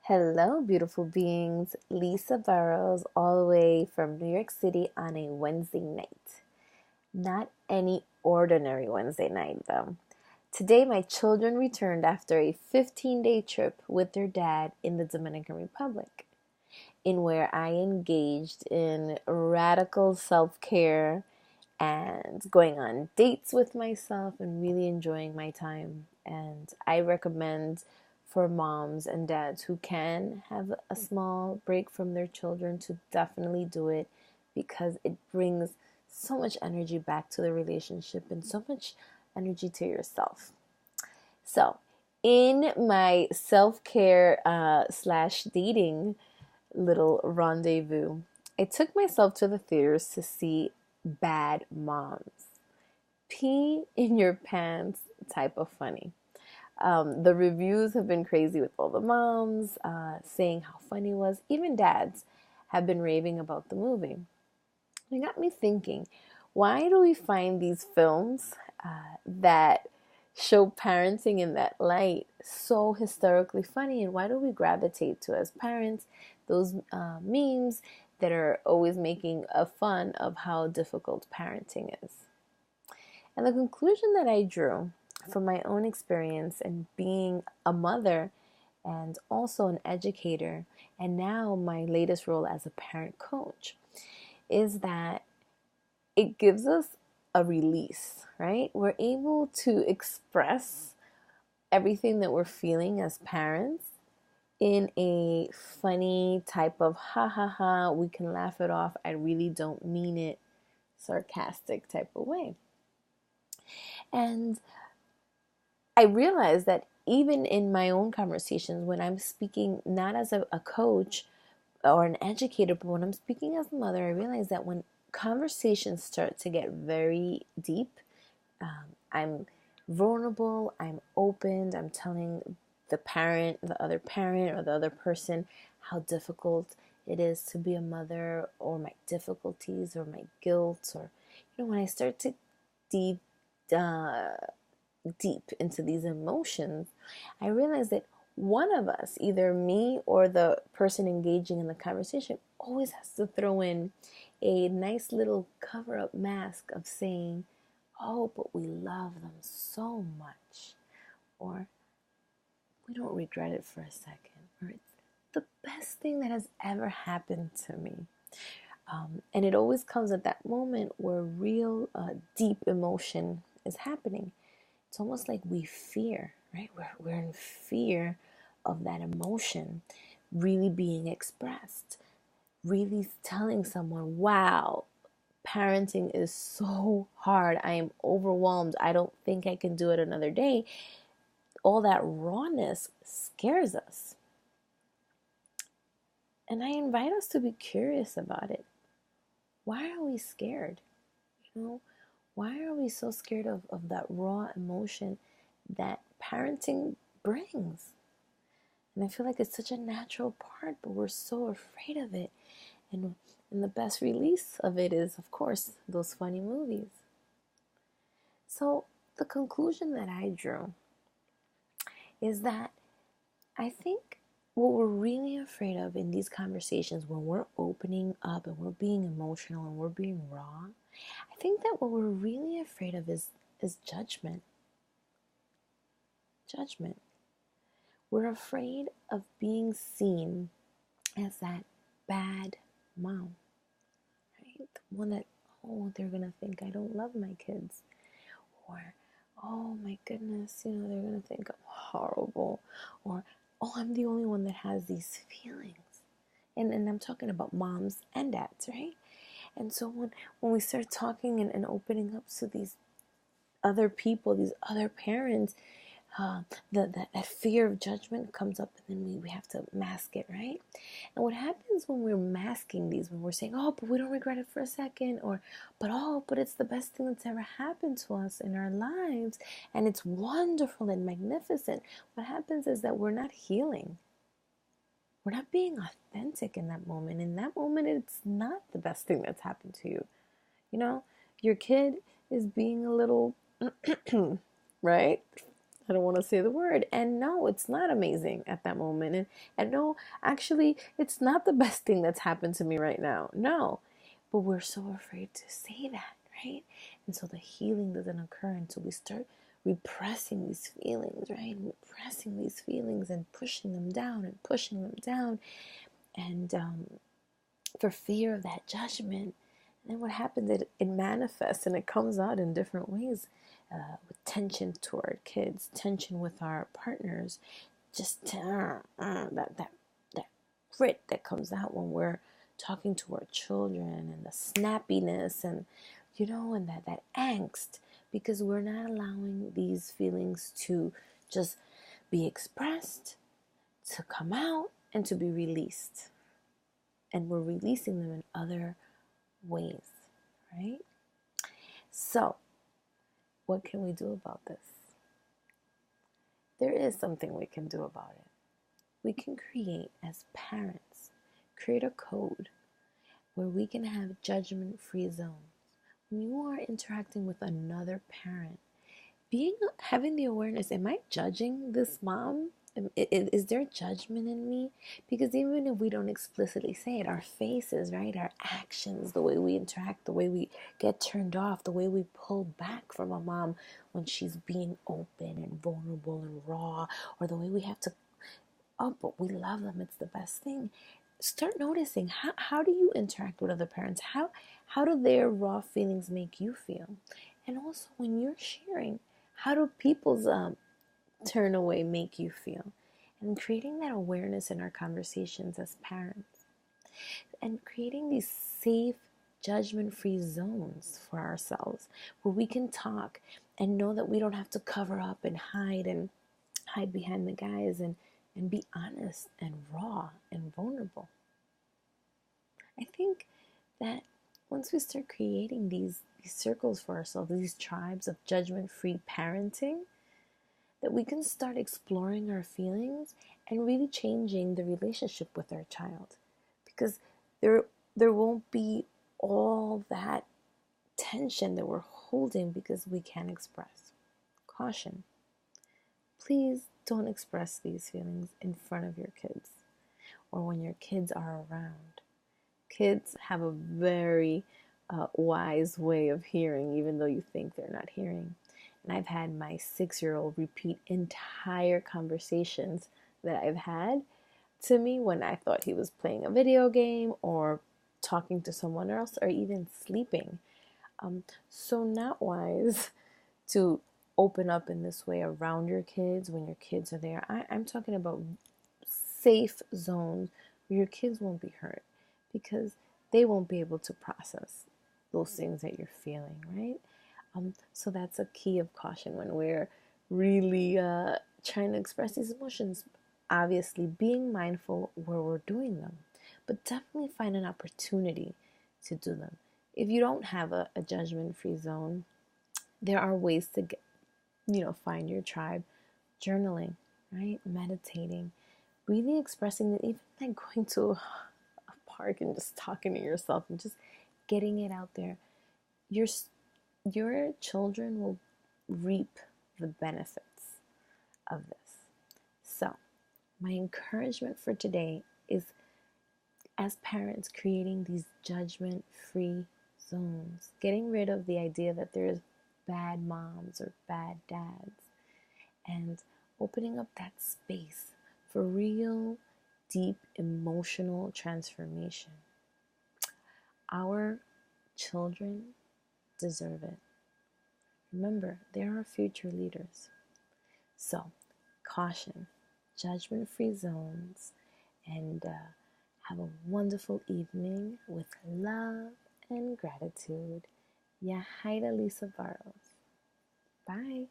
Hello, beautiful beings. Lisa Burroughs, all the way from New York City on a Wednesday night. Not any ordinary Wednesday night, though. Today, my children returned after a 15-day trip with their dad in the Dominican Republic, in where I engaged in radical self-care and going on dates with myself and really enjoying my time. And I recommend for moms and dads who can have a small break from their children to definitely do it, because it brings so much energy back to the relationship and so much energy to yourself. So, in my self care slash dating little rendezvous, I took myself to the theaters to see Bad Moms. Pee in your pants type of funny. The reviews have been crazy with all the moms saying how funny it was. Even dads have been raving about the movie. It got me thinking, why do we find these films that show parenting in that light so hysterically funny, and why do we gravitate to, as parents, those memes that are always making a fun of how difficult parenting is? And the conclusion that I drew from my own experience and being a mother and also an educator, and now my latest role as a parent coach, is that it gives us a release, right? We're able to express everything that we're feeling as parents in a funny type of ha ha ha, we can laugh it off, I really don't mean it, sarcastic type of way. And I realized that even in my own conversations, when I'm speaking not as a coach or an educator, but when I'm speaking as a mother, I realize that when conversations start to get very deep, I'm vulnerable, I'm open, I'm telling the parent, the other parent, or the other person how difficult it is to be a mother, or my difficulties, or my guilt, or when I start to deep uh, deep into these emotions, I realize that one of us, either me or the person engaging in the conversation, always has to throw in a nice little cover up mask of saying, oh, but we love them so much, or we don't regret it for a second, or it's the best thing that has ever happened to me. And it always comes at that moment where real deep emotion is happening. It's almost like we fear, right? We're in fear of that emotion really being expressed, really telling someone, wow, parenting is so hard. I am overwhelmed. I don't think I can do it another day. All that rawness scares us. And I invite us to be curious about it. Why are we scared? Why are we so scared of that raw emotion that parenting brings? And I feel like it's such a natural part, but we're so afraid of it. And the best release of it is, of course, those funny movies. So the conclusion that I drew is that I think what we're really afraid of in these conversations, when we're opening up and we're being emotional and we're being raw, I think that what we're really afraid of is judgment. Judgment. We're afraid of being seen as that bad mom, right? The one that, oh, they're going to think I don't love my kids. Or, oh my goodness, they're going to think I'm horrible. Or, oh, I'm the only one that has these feelings. And I'm talking about moms and dads, right? And so when we start talking and opening up to these other people, these other parents, that fear of judgment comes up, and then we have to mask it, right? And what happens when we're masking these, when we're saying, oh, but we don't regret it for a second, or but it's the best thing that's ever happened to us in our lives, and it's wonderful and magnificent, what happens is that we're not healing. We're not being authentic in that moment. In that moment, it's not the best thing that's happened to you. Your kid is being a little, right? I don't want to say the word. And no, it's not amazing at that moment. And no, actually, it's not the best thing that's happened to me right now. No. But we're so afraid to say that, right? And so the healing doesn't occur until we start repressing these feelings, right? Repressing these feelings and pushing them down and pushing them down. And for fear of that judgment. And then what happens, it manifests and it comes out in different ways, with tension toward kids, tension with our partners, just that grit that comes out when we're talking to our children, and the snappiness, and and that angst, because we're not allowing these feelings to just be expressed, to come out, and to be released. And we're releasing them in other ways, right? So, what can we do about this? There is something we can do about it. We can create, as parents, create a code where we can have judgment-free zones. When you are interacting with another parent, having the awareness, am I judging this mom? Is there judgment in me? Because even if we don't explicitly say it, our faces, right, our actions, the way we interact, the way we get turned off, the way we pull back from a mom when she's being open and vulnerable and raw, or the way we have to, oh, but we love them, it's the best thing. Start noticing, how do you interact with other parents? How do their raw feelings make you feel? And also, when you're sharing, how do people's turn away make you feel? And creating that awareness in our conversations as parents, and creating these safe, judgment-free zones for ourselves where we can talk and know that we don't have to cover up and hide behind the guise, and be honest and raw and vulnerable. I think that once we start creating these circles for ourselves, these tribes of judgment-free parenting, that we can start exploring our feelings and really changing the relationship with our child. Because there won't be all that tension that we're holding because we can't express. Caution. Please don't express these feelings in front of your kids or when your kids are around. Kids have a very wise way of hearing, even though you think they're not hearing. And I've had my 6-year-old repeat entire conversations that I've had to me when I thought he was playing a video game or talking to someone else or even sleeping. So not wise to open up in this way around your kids when your kids are there. I'm talking about safe zones where your kids won't be hurt, because they won't be able to process those things that you're feeling, right? So that's a key of caution when we're really trying to express these emotions. Obviously, being mindful where we're doing them, but definitely find an opportunity to do them. If you don't have a judgment-free zone, there are ways to get, find your tribe. Journaling, right? Meditating, really expressing it, even like going to a park and just talking to yourself and just getting it out there. Your children will reap the benefits of this. So, my encouragement for today is, as parents, creating these judgment-free zones, getting rid of the idea that there's bad moms or bad dads, and opening up that space for real, deep emotional transformation. Our children deserve it. Remember, they're our future leaders. So, caution, judgment-free zones, and have a wonderful evening with love and gratitude. Yahira Lisa Burroughs. Bye.